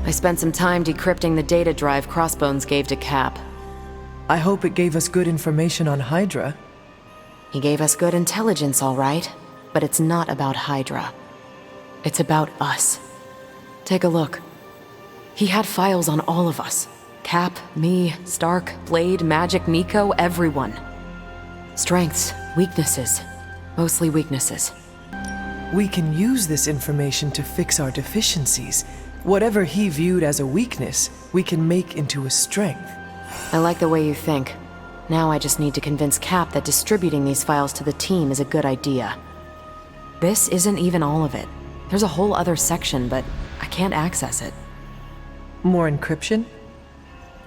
I spent some time decrypting the data drive Crossbones gave to Cap. I hope it gave us good information on Hydra. He gave us good intelligence, all right, but it's not about Hydra. It's about us. Take a look. He had files on all of us. Cap, me, Stark, Blade, Magic, Nico, everyone. Strengths, weaknesses. Mostly weaknesses. We can use this information to fix our deficiencies. Whatever he viewed as a weakness, we can make into a strength. I like the way you think. Now I just need to convince Cap that distributing these files to the team is a good idea. This isn't even all of it. There's a whole other section, but I can't access it. More encryption?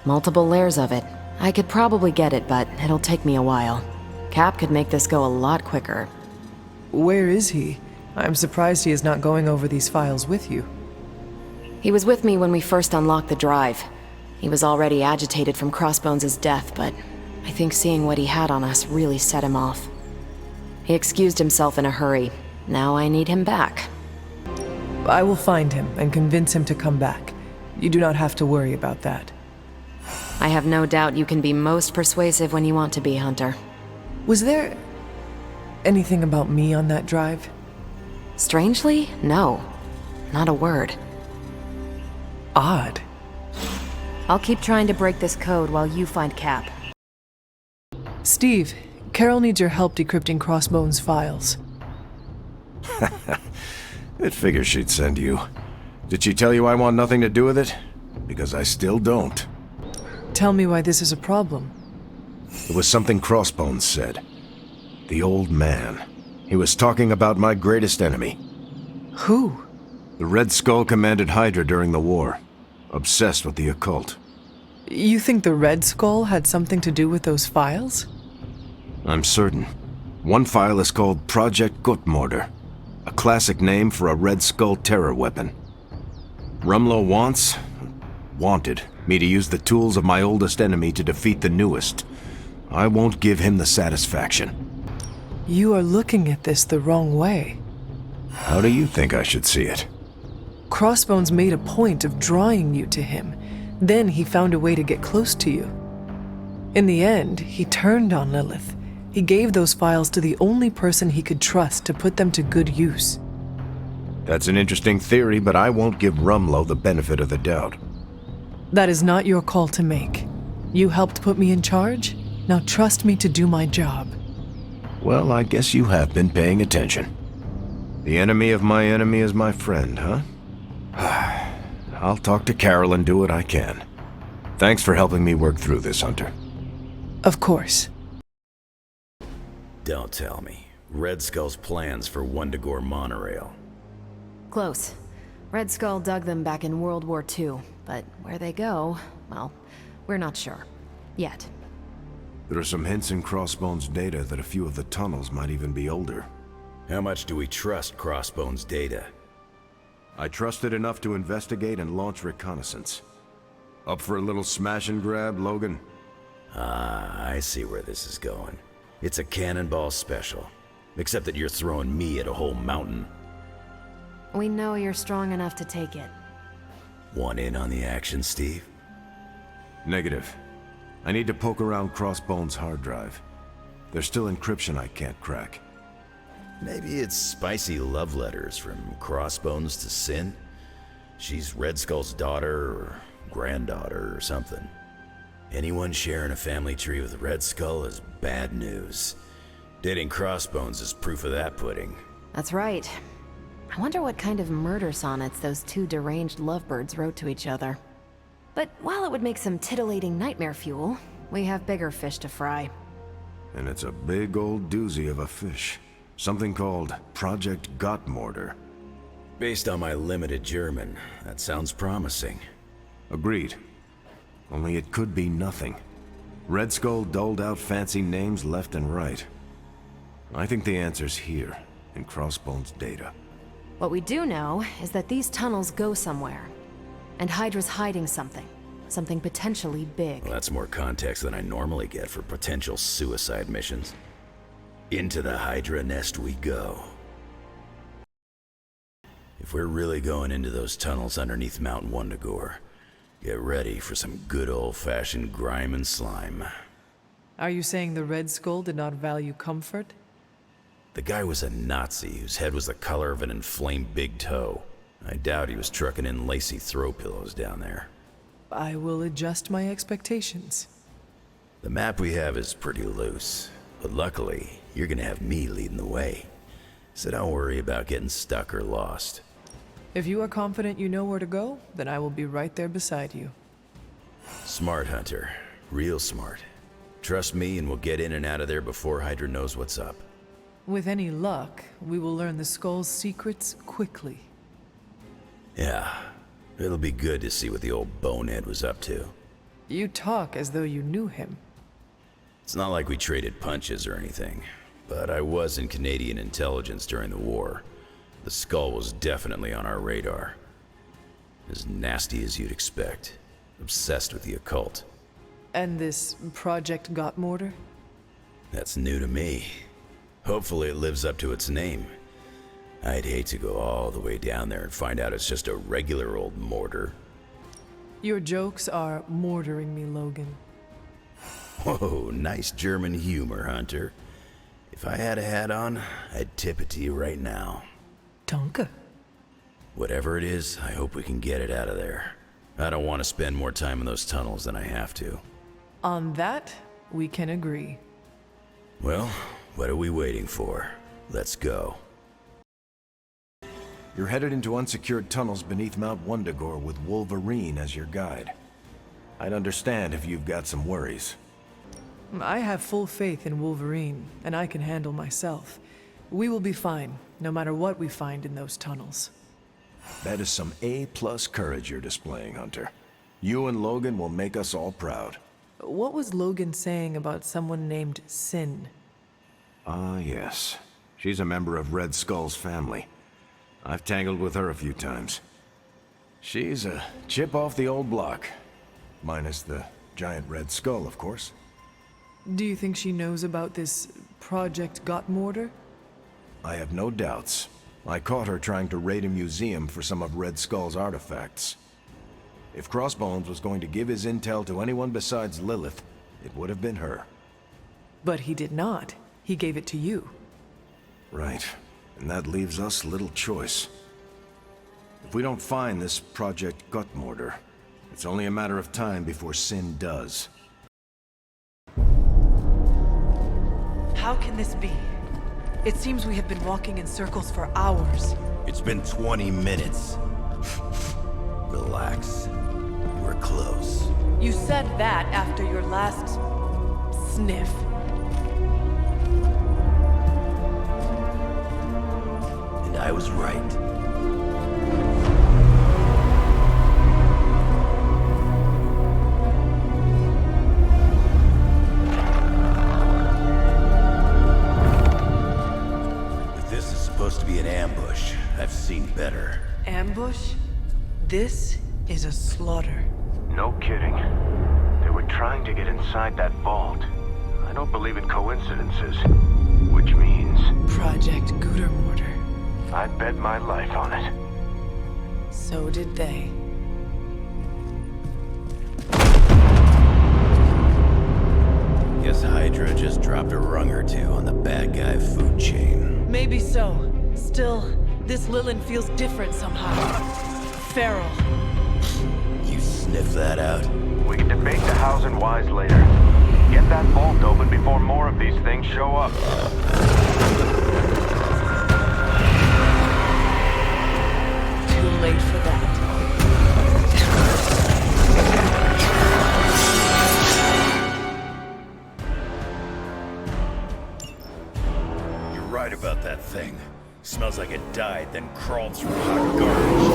Multiple layers of it. I could probably get it, but it'll take me a while. Cap could make this go a lot quicker. Where is he? I'm surprised he is not going over these files with you. He was with me when we first unlocked the drive. He was already agitated from Crossbones' death, but I think seeing what he had on us really set him off. He excused himself in a hurry. Now I need him back. I will find him and convince him to come back. You do not have to worry about that. I have no doubt you can be most persuasive when you want to be, Hunter. Was there anything about me on that drive? Strangely, no. Not a word. Odd. I'll keep trying to break this code while you find Cap. Steve, Carol needs your help decrypting Crossbones' files. It figures she'd send you. Did she tell you I want nothing to do with it? Because I still don't. Tell me why this is a problem. It was something Crossbones said. The old man. He was talking about my greatest enemy. Who? The Red Skull commanded Hydra during the war. Obsessed with the occult. You think the Red Skull had something to do with those files? I'm certain. One file is called Project Gutmorder, a classic name for a Red Skull terror weapon. Rumlow wanted me to use the tools of my oldest enemy to defeat the newest. I won't give him the satisfaction. You are looking at this the wrong way. How do you think I should see it? Crossbones made a point of drawing you to him. Then he found a way to get close to you. In the end, he turned on Lilith. He gave those files to the only person he could trust to put them to good use. That's an interesting theory, but I won't give Rumlow the benefit of the doubt. That is not your call to make. You helped put me in charge. Now trust me to do my job. Well, I guess you have been paying attention. The enemy of my enemy is my friend, huh? I'll talk to Carol and do what I can. Thanks for helping me work through this, Hunter. Of course. Don't tell me. Red Skull's plans for Wundagore monorail. Close. Red Skull dug them back in World War II, but where they go, well, we're not sure. Yet. There are some hints in Crossbones' data that a few of the tunnels might even be older. How much do we trust Crossbones' data? I trust it enough to investigate and launch reconnaissance. Up for a little smash and grab, Logan? Ah, I see where this is going. It's a cannonball special. Except that you're throwing me at a whole mountain. We know you're strong enough to take it. Want in on the action, Steve? Negative. I need to poke around Crossbones' hard drive. There's still encryption I can't crack. Maybe it's spicy love letters from Crossbones to Sin? She's Red Skull's daughter or granddaughter or something. Anyone sharing a family tree with Red Skull is bad news. Dating Crossbones is proof of that pudding. That's right. I wonder what kind of murder sonnets those two deranged lovebirds wrote to each other. But while it would make some titillating nightmare fuel, we have bigger fish to fry. And it's a big old doozy of a fish. Something called Project Gutmorder. Based on my limited German, that sounds promising. Agreed. Only it could be nothing. Red Skull doled out fancy names left and right. I think the answer's here, in Crossbones' data. What we do know is that these tunnels go somewhere. And Hydra's hiding something. Something potentially big. Well, that's more context than I normally get for potential suicide missions. Into the Hydra nest we go. If we're really going into those tunnels underneath Mount Wundagore, get ready for some good old-fashioned grime and slime. Are you saying the Red Skull did not value comfort? The guy was a Nazi whose head was the color of an inflamed big toe. I doubt he was trucking in lacy throw pillows down there. I will adjust my expectations. The map we have is pretty loose, but luckily, you're gonna have me leading the way. So don't worry about getting stuck or lost. If you are confident you know where to go, then I will be right there beside you. Smart, Hunter. Real smart. Trust me and we'll get in and out of there before Hydra knows what's up. With any luck, we will learn the Skull's secrets quickly. Yeah, it'll be good to see what the old bonehead was up to. You talk as though you knew him. It's not like we traded punches or anything, but I was in Canadian intelligence during the war. The Skull was definitely on our radar. As nasty as you'd expect. Obsessed with the occult. And this Project Gottmortar? That's new to me. Hopefully it lives up to its name. I'd hate to go all the way down there and find out it's just a regular old mortar. Your jokes are mortaring me, Logan. Whoa, nice German humor, Hunter. If I had a hat on, I'd tip it to you right now. Danke. Whatever it is, I hope we can get it out of there. I don't want to spend more time in those tunnels than I have to. On that, we can agree. Well, what are we waiting for? Let's go. You're headed into unsecured tunnels beneath Mount Wundagore with Wolverine as your guide. I'd understand if you've got some worries. I have full faith in Wolverine, and I can handle myself. We will be fine, no matter what we find in those tunnels. That is some A-plus courage you're displaying, Hunter. You and Logan will make us all proud. What was Logan saying about someone named Sin? Ah, yes. She's a member of Red Skull's family. I've tangled with her a few times. She's a chip off the old block. Minus the giant Red Skull, of course. Do you think she knows about this Project Gottmortar? I have no doubts. I caught her trying to raid a museum for some of Red Skull's artifacts. If Crossbones was going to give his intel to anyone besides Lilith, it would have been her. But he did not. He gave it to you. Right. And that leaves us little choice. If we don't find this Project Gottmortar, it's only a matter of time before Sin does. How can this be? It seems we have been walking in circles for hours. It's been 20 minutes. Relax. We're close. You said that after your last sniff. And I was right. If this is supposed to be an ambush, I've seen better. Ambush? This is a slaughter. No kidding. They were trying to get inside that vault. I don't believe in coincidences. Which means Project Gottmortar. I'd bet my life on it. So did they. Guess Hydra just dropped a rung or two on the bad guy food chain. Maybe so. Still, this Lilin feels different somehow. Feral. You sniff that out? We can debate the hows and whys later. Get that vault open before more of these things show up. Too late for that. You're right about that thing. Smells like it died, then crawled through hot garbage.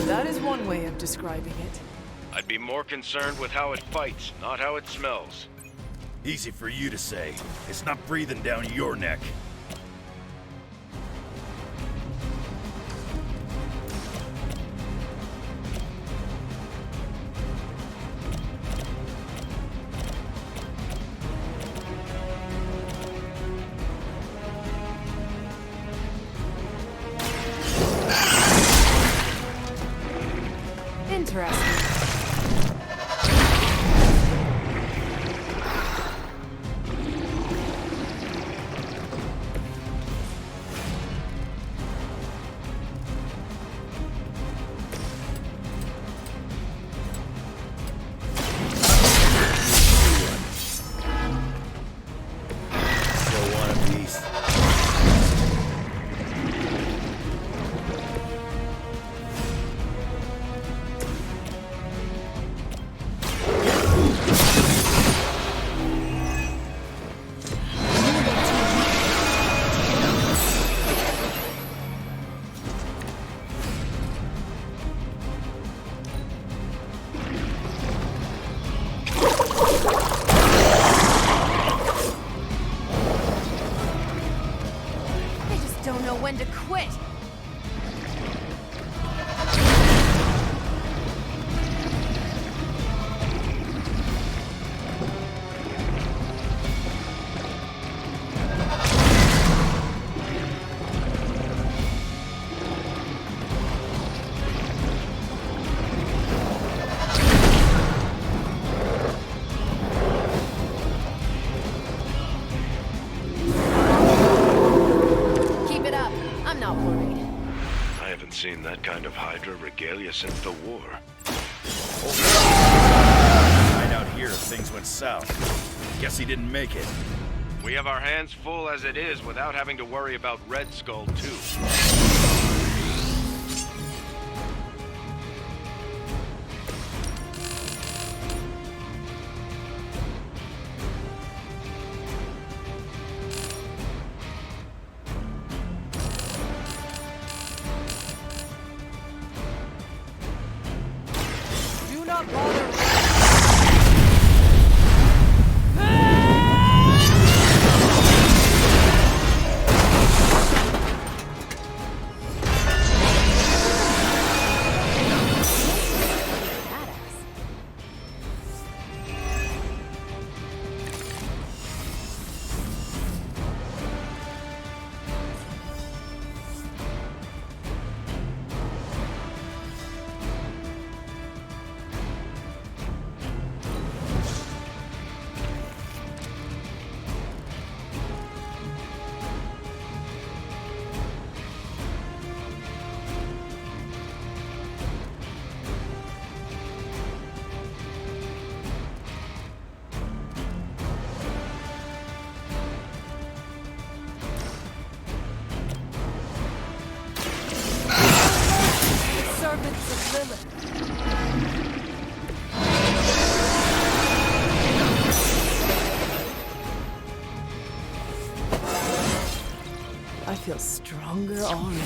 That is one way of describing it. I'd be more concerned with how it fights, not how it smells. Easy for you to say. It's not breathing down your neck. interesting. Still want a piece? They just don't know when to quit. Keep it up. I'm not worried. I haven't seen that kind of Hydra regalia since the war. Find out here if things went south. Guess he didn't make it. We have our hands full as it is without having to worry about Red Skull, too. Do not bother. Servants of Lilith. I feel stronger already.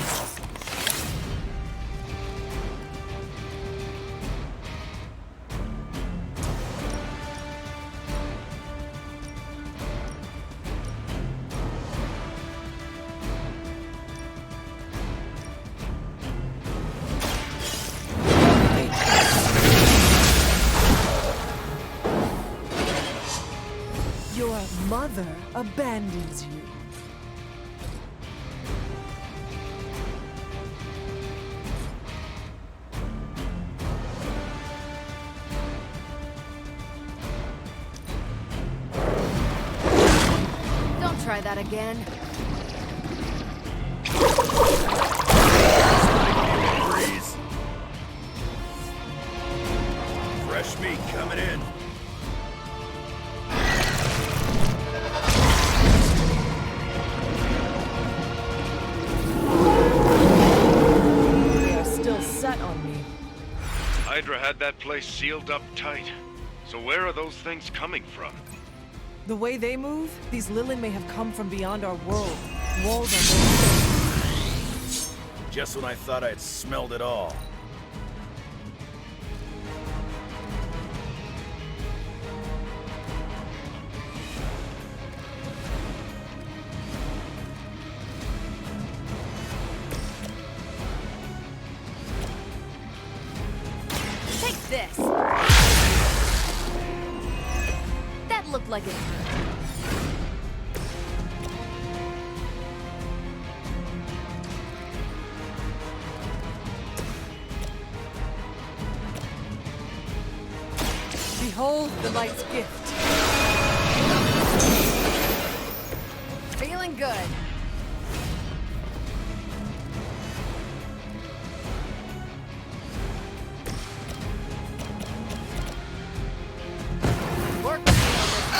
Your mother abandons you. Don't try that again. Freeze. Fresh meat coming in. They are still set on me. Hydra had that place sealed up tight. So where are those things coming from? The way they move, these Lilin may have come from beyond our world. Walls are broken. Just when I thought I'd smelled it all. Take this. That looked like it. Behold the light's gift. Feeling good. Work with me on this.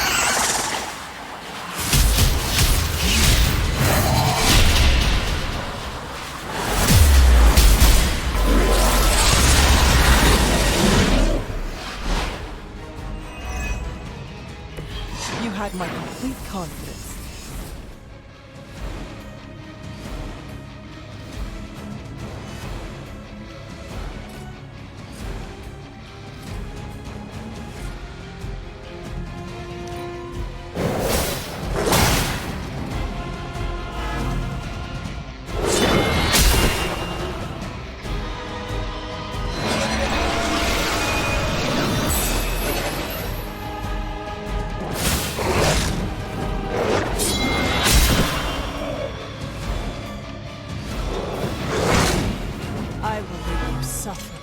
You had my complete confidence. I will make you suffer.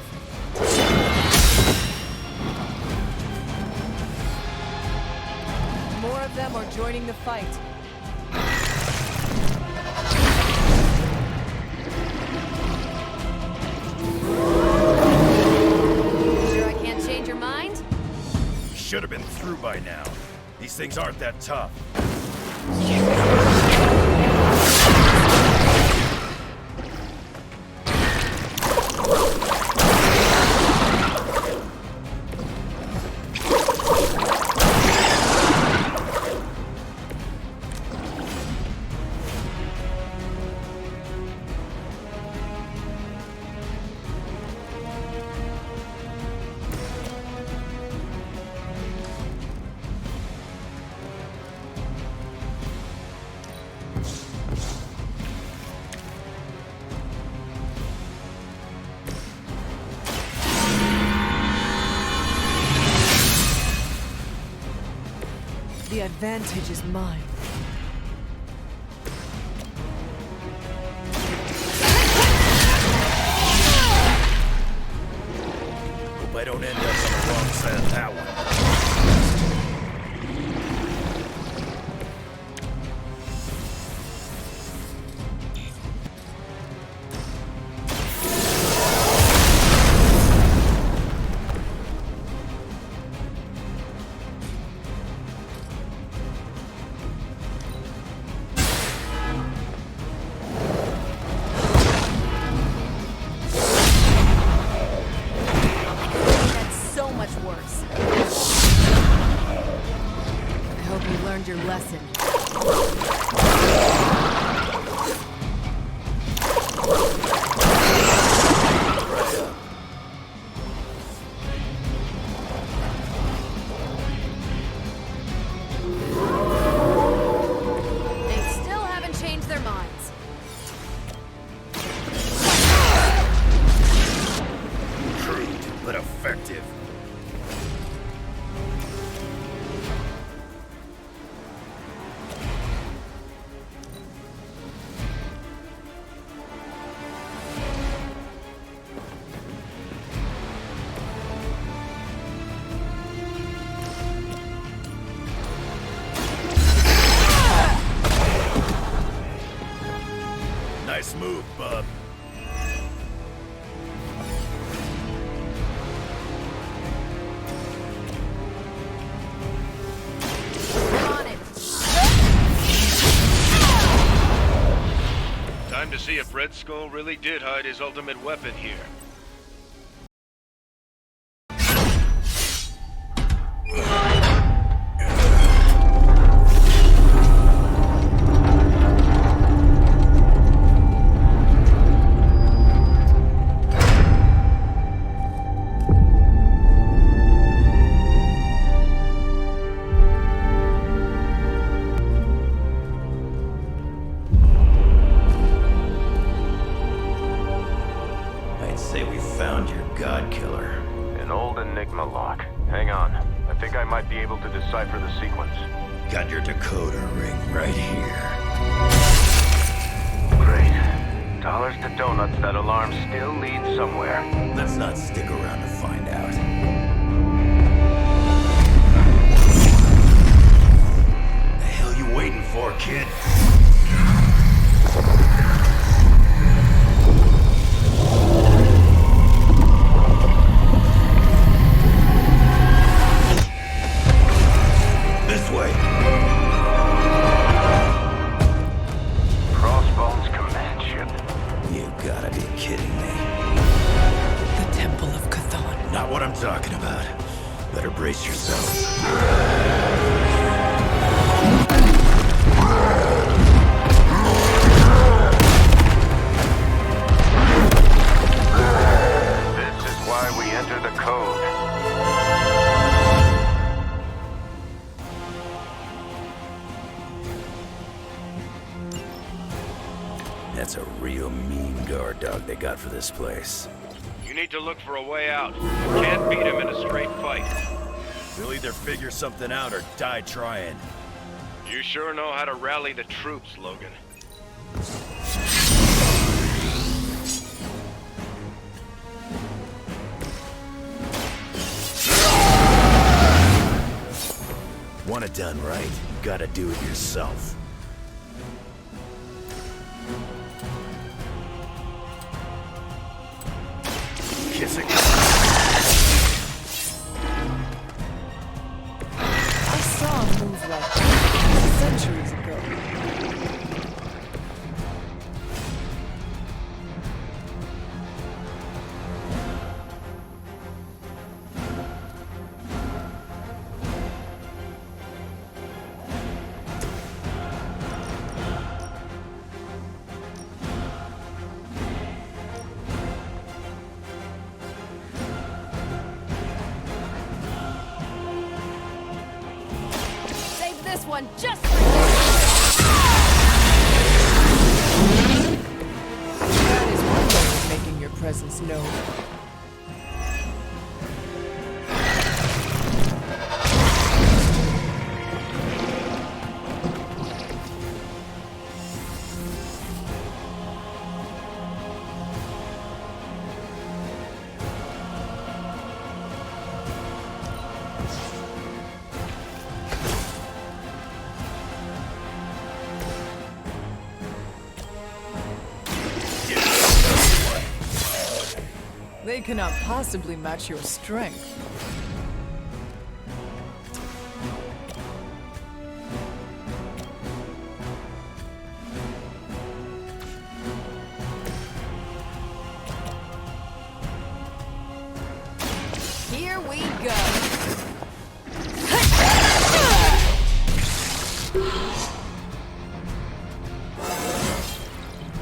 More of them are joining the fight. Sure I can't change your mind? Should have been through by now. These things aren't that tough. The advantage is mine. Hope I don't end up on the wrong side of that one. That's so much worse. I hope you learned your lesson. They still haven't changed their minds. Crude, but effective. Nice move, bub. We're on it. Time to see if Red Skull really did hide his ultimate weapon here. I'd say we found your god killer. An old Enigma lock. Hang on. I think I might be able to decipher the sequence. Got your decoder ring right here. Great. Dollars to donuts, that alarm still leads somewhere. Let's not stick around to find out. waiting for, kid? This way. Crossbones command ship. You gotta be kidding me. The Temple of Chthon. Not what I'm talking about. Better brace yourself. This is why we enter the code. That's a real mean guard dog they got for this place. You need to look for a way out. You can't beat him in a straight fight. We'll either figure something out or die trying. You sure know how to rally the troops, Logan. Want it done right, you gotta do it yourself. Kissing. I saw a move like that centuries ago. Save this one just for you! That is one way of making your presence known. They cannot possibly match your strength. Here we go!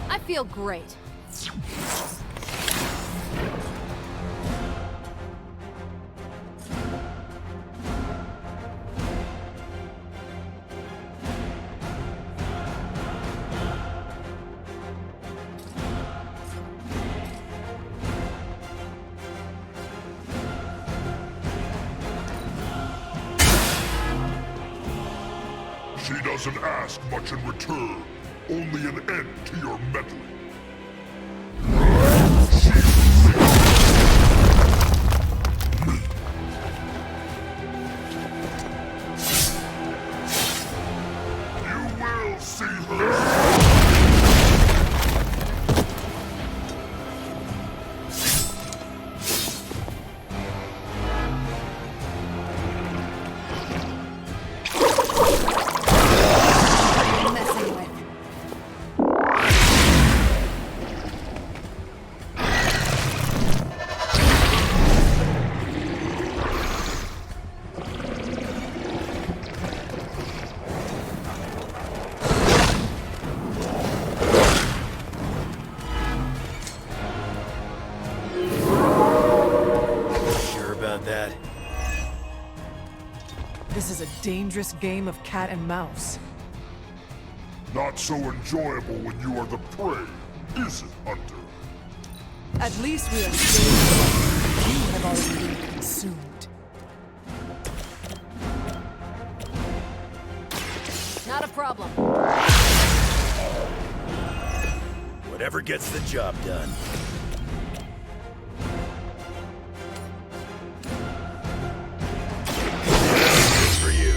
I feel great. She doesn't ask much in return, only an end to your meddling. You will see her! Messing with. Sure about that? This is a dangerous game of cat and mouse. Not so enjoyable when you are the prey, is it, Hunter? At least we are safe. You have already been consumed. Not a problem. Whatever gets the job done. This is for you.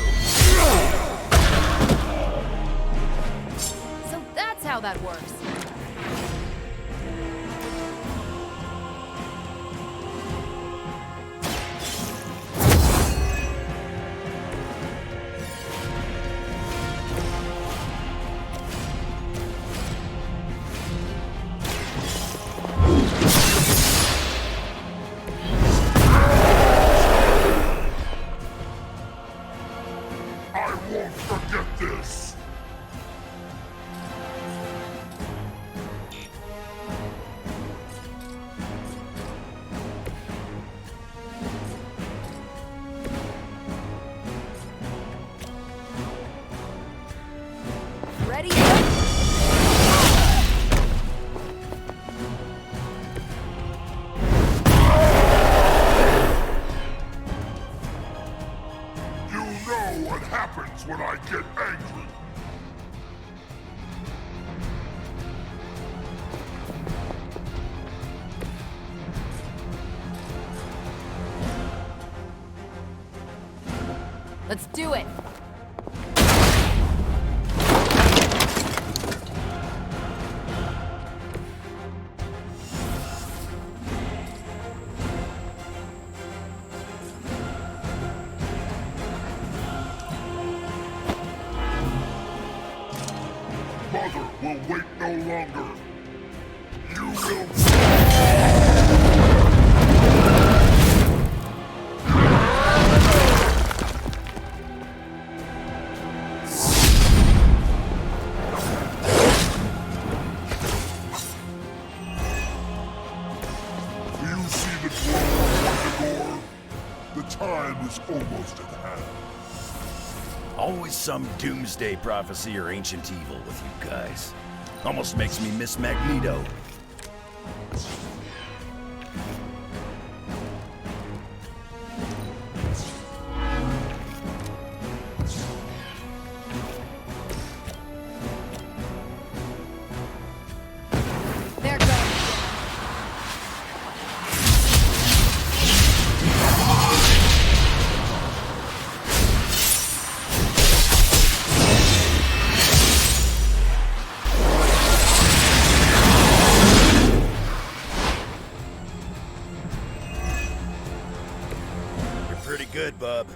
Let's do it! Mother will wait no longer. You will... Do you see the glow of the door? The time is almost at hand. Always some doomsday prophecy or ancient evil with you guys. Almost makes me miss Magneto. There goes! You're pretty good, bub.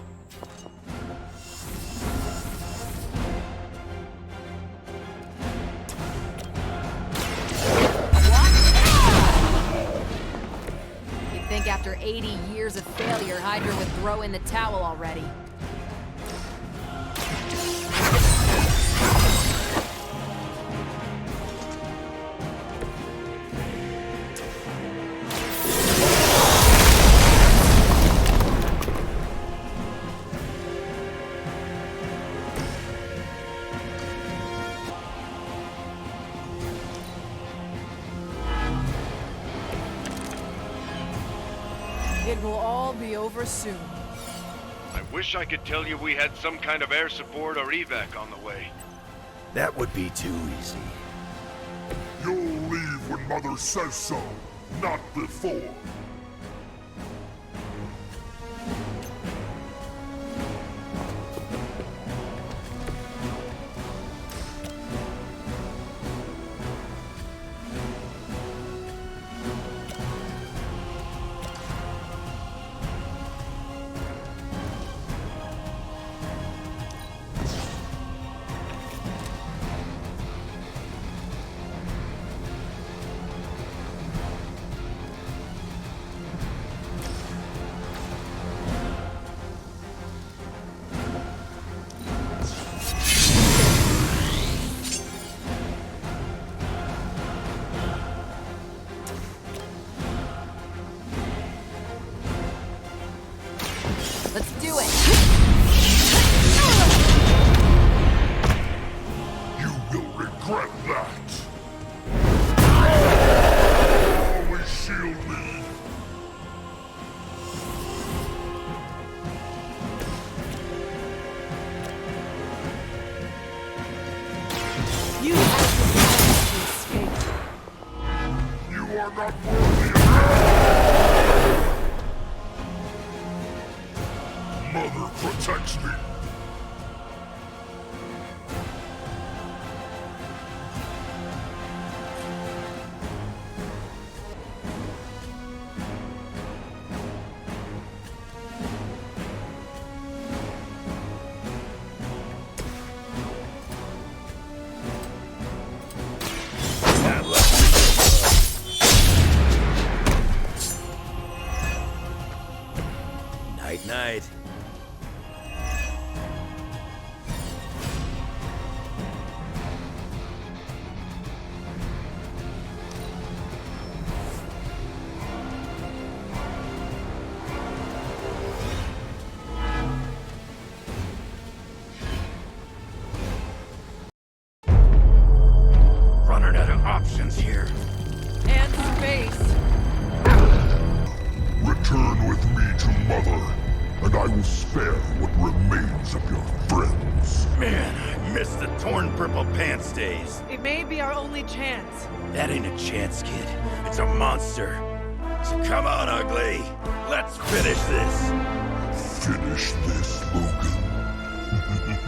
You'd think after 80 years of failure, Hydra would throw in the towel already. It will all be over soon. I wish I could tell you we had some kind of air support or evac on the way. That would be too easy. You'll leave when Mother says so, not before. Let's do it! You will regret that. Always shield me. You have to escape. You are not worthy of Mother protects me. Night night. Running out of options here. And space. Return with me to Mother, and I will spare what remains of your friends. Man, I miss the torn purple pants days. It may be our only chance. That ain't a chance, kid. It's a monster. So come on, ugly. Let's finish this. Finish this, Logan.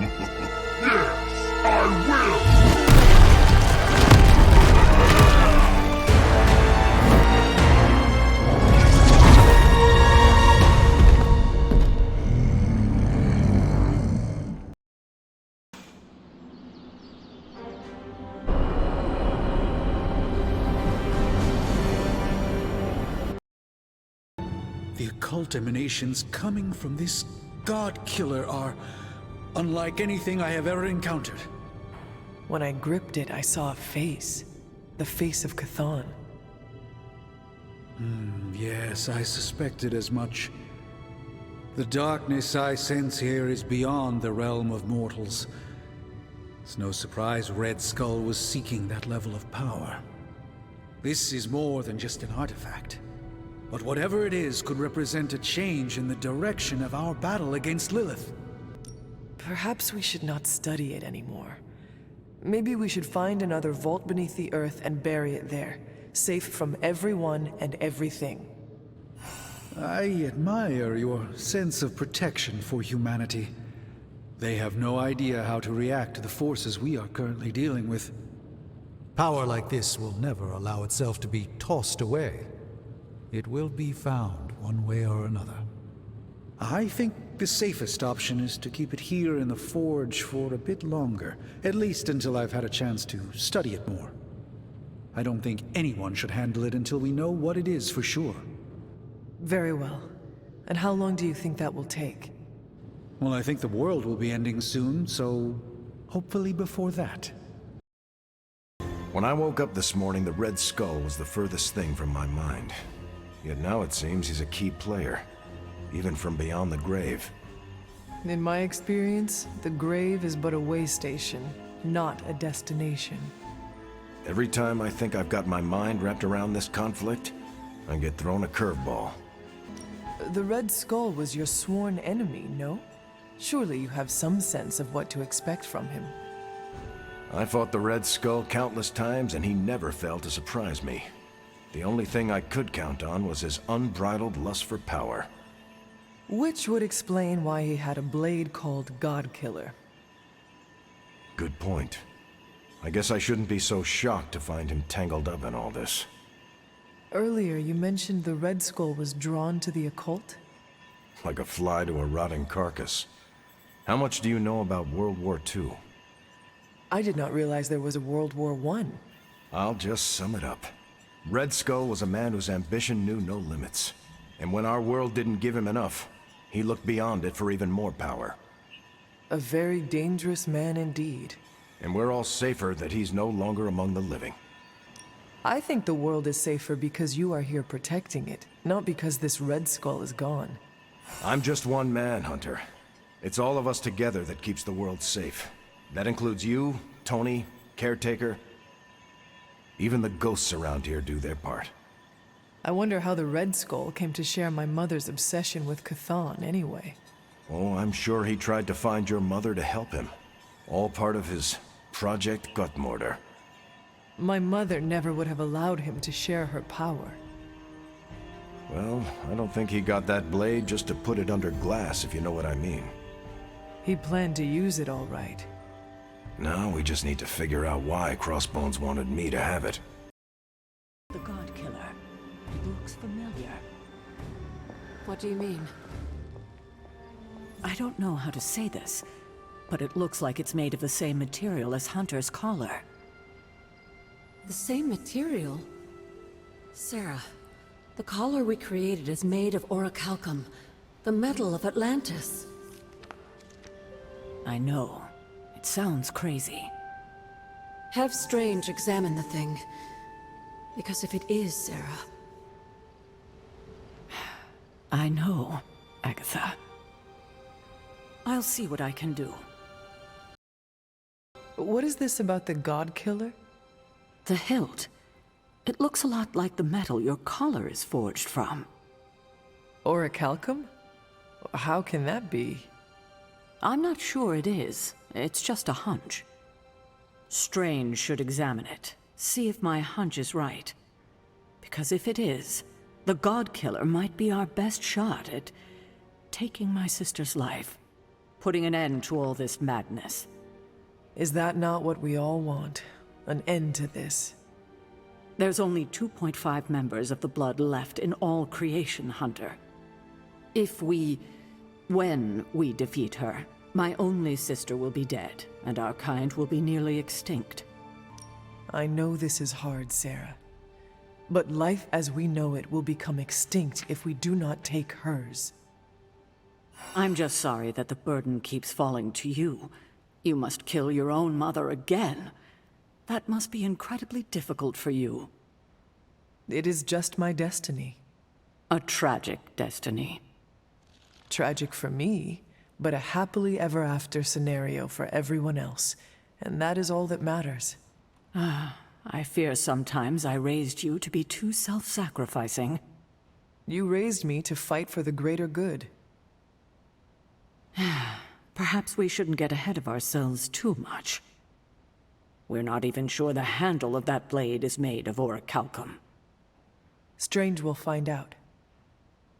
Yes, I will! The occult emanations coming from this god killer are unlike anything I have ever encountered. When I gripped it, I saw a face. The face of Chthon. Yes, I suspected as much. The darkness I sense here is beyond the realm of mortals. It's no surprise Red Skull was seeking that level of power. This is more than just an artifact. But whatever it is could represent a change in the direction of our battle against Lilith. Perhaps we should not study it anymore. Maybe we should find another vault beneath the earth and bury it there, safe from everyone and everything. I admire your sense of protection for humanity. They have no idea how to react to the forces we are currently dealing with. Power like this will never allow itself to be tossed away. It will be found one way or another. I think the safest option is to keep it here in the forge for a bit longer, at least until I've had a chance to study it more. I don't think anyone should handle it until we know what it is for sure. Very well. And how long do you think that will take? Well, I think the world will be ending soon, so hopefully before that. When I woke up this morning, the Red Skull was the furthest thing from my mind. Yet now it seems he's a key player, even from beyond the grave. In my experience, the grave is but a way station, not a destination. Every time I think I've got my mind wrapped around this conflict, I get thrown a curveball. The Red Skull was your sworn enemy, no? Surely you have some sense of what to expect from him. I fought the Red Skull countless times, and he never failed to surprise me. The only thing I could count on was his unbridled lust for power. Which would explain why he had a blade called God Killer. Good point. I guess I shouldn't be so shocked to find him tangled up in all this. Earlier, you mentioned the Red Skull was drawn to the occult? Like a fly to a rotting carcass. How much do you know about World War II? I did not realize there was a World War I. I'll just sum it up. Red Skull was a man whose ambition knew no limits. And when our world didn't give him enough, he looked beyond it for even more power. A very dangerous man indeed. And we're all safer that he's no longer among the living. I think the world is safer because you are here protecting it, not because this Red Skull is gone. I'm just one man, Hunter. It's all of us together that keeps the world safe. That includes you, Tony, Caretaker. Even the ghosts around here do their part. I wonder how the Red Skull came to share my mother's obsession with Chthon anyway. Oh, I'm sure he tried to find your mother to help him. All part of his Project Gutmortar. My mother never would have allowed him to share her power. Well, I don't think he got that blade just to put it under glass, if you know what I mean. He planned to use it all right. Now we just need to figure out why Crossbones wanted me to have it. The God Killer. It looks familiar. What do you mean? I don't know how to say this, but it looks like it's made of the same material as Hunter's collar. The same material? Sarah, the collar we created is made of orichalcum, the metal of Atlantis. I know. It sounds crazy. Have Strange examine the thing. Because if it is, Sarah... I know, Agatha. I'll see what I can do. What is this about the God Killer? The hilt. It looks a lot like the metal your collar is forged from. Orichalcum? How can that be? I'm not sure it is. It's just a hunch. Strange should examine it, see if my hunch is right. Because if it is, the God Killer might be our best shot at taking my sister's life. putting an end to all this madness. Is that not what we all want? An end to this? There's only 2.5 members of the Blood left in all creation, Hunter. When we defeat her, my only sister will be dead, and our kind will be nearly extinct. I know this is hard, Sarah. But life as we know it will become extinct if we do not take hers. I'm just sorry that the burden keeps falling to you. You must kill your own mother again. That must be incredibly difficult for you. It is just my destiny. A tragic destiny. Tragic for me, but a happily ever after scenario for everyone else. And that is all that matters. I fear sometimes I raised you to be too self-sacrificing. You raised me to fight for the greater good. Perhaps we shouldn't get ahead of ourselves too much. We're not even sure the handle of that blade is made of orichalcum. Strange will find out.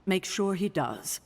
Make sure he does.